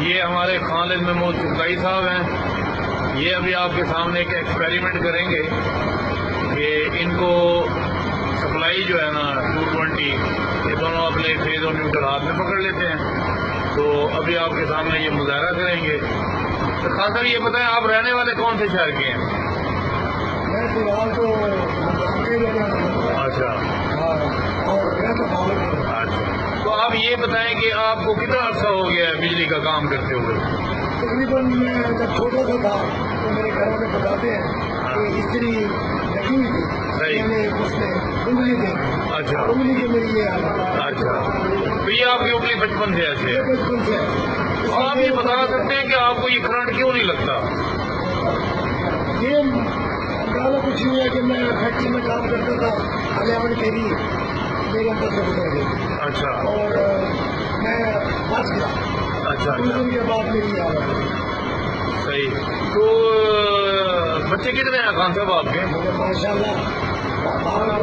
یہ ہمارے خالد محمود چغتائی صاحب ہیں. یہ ابھی آپ کے سامنے ایک ایکسپیریمنٹ کریں گے کہ ان کو سپلائی جو ہے نا 220 یہ دونوں اپنے فیز اور نیوٹرل ہاتھ میں پکڑ لیتے ہیں. تو ابھی آپ کے سامنے یہ مظاہرہ کریں گے. تو خان صاحب یہ بتائیں آپ رہنے والے کون سے شہر کے ہیں؟ میں فی الحال تو اچھا اچھا. تو آپ یہ بتائیں کہ آپ کو کتنا عرصہ ہو گیا ہے بجلی کا کام کرتے ہوئے؟ تقریباً میں جب چھوٹا سا تھا تو میرے گھر والے بتاتے ہیں کہ استری لگی ہوئی تھی. صحیح. میں نے اس میں انگلی دی. اچھا انگلی کی میری یہ حالت. اچھا. تو یہ آپ کی انگلی بچپن سے ایسے ہے. بچپن سے آپ یہ بتا سکتے ہیں کہ آپ کو یہ کرنٹ کیوں نہیں لگتا؟ یہ اندازہ کچھ نہیں ہے کہ میں فیکٹری میں کام کرتا تھا. 11 کیری میرے اندر سے گزر گئی. اچھا اور میں بچ گیا. اچھا کچھ اچھا دن کے بعد میری یہ حالت ہے. صحیح. تو بچے کتنے ہیں خان صاحب آپ کے؟ ماشاء اللہ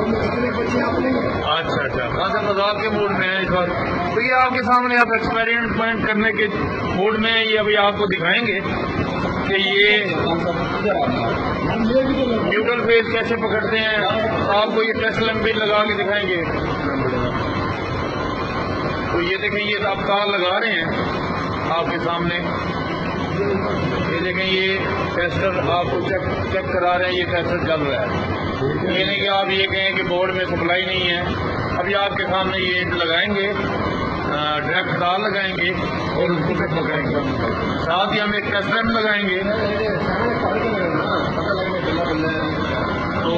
کتنے بچے آپ نہیں ہیں. اچھا اچھا. خان صاحب مذاق کے موڈ میں ہیں اس وقت. تو یہ آپ کے سامنے آپ ایکسپیریمنٹ کرنے کے موڈ میں یہ ابھی آپ کو دکھائیں گے کہ یہ نیوٹرل فیز کیسے پکڑتے ہیں. آپ کو یہ ٹیسٹ لمبے لگا کے دکھائیں گے. تو یہ دیکھیں یہ آپ تار لگا رہے ہیں آپ کے سامنے. یہ دیکھیں یہ ٹیسٹر آپ کو چیک کرا رہے ہیں. یہ ٹیسٹر چل رہا ہے. یہ نہیں کہ آپ یہ کہیں کہ بورڈ میں سپلائی نہیں ہے. ابھی آپ کے سامنے یہ لگائیں گے ڈائریکٹ تار لگائیں گے اور اس کو پھر پکڑیں گے. ساتھ ہی ہم ایک ٹیسٹ لیمپ لگائیں گے. تو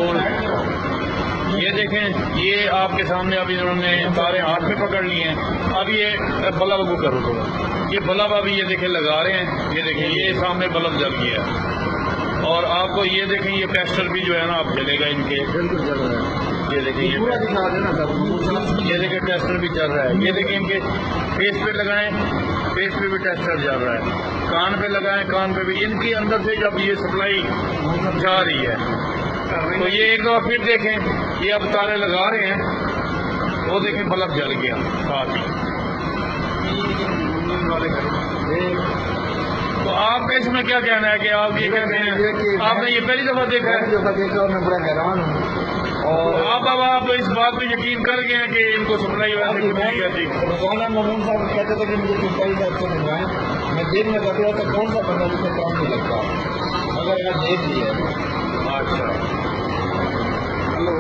یہ دیکھیں یہ آپ کے سامنے ابھی انہوں نے سارے ہاتھ میں پکڑ لیے ہیں. اب یہ بلب کو کرو تو یہ بلب ابھی یہ دیکھیں لگا رہے ہیں. یہ دیکھیں یہ سامنے بلب جل گیا ہے. اور آپ کو یہ دیکھیں یہ ٹیسٹر بھی جو ہے نا آپ چلے گا ان کے. بالکل چل رہا ہے. یہ دیکھیں یہ دیکھیں ٹیسٹر بھی چل رہا ہے. یہ دیکھیں ان کے فیس پہ لگائیں فیس پہ بھی ٹیسٹر چل رہا ہے. کان پہ لگائیں کان پہ بھی. ان کے اندر سے جب یہ سپلائی جا رہی ہے تو یہ ایک دفعہ پھر دیکھیں یہ اب تارے لگا رہے ہیں. وہ دیکھیں بلب جل گیا ساتھ ہی. تو آپ کا اس میں کیا کہنا ہے کہ آپ یہ کہتے ہیں آپ نے یہ پہلی دفعہ دیکھا ہے اور میں بڑا حیران ہوں. اور آپ اس بات پہ یقین کر گئے ہیں کہ ان کو سپلائی ویسے کچھ نہیں کہتی. مولانا مومن صاحب کہتے تھے کہ مجھے سپلائی کا اچھا بنوائیں. میں دیکھنا چاہتا تھا کون سا بندہ جس سے کام نہیں لگتا. اگر میں دیکھ لیا. اچھا. ہلو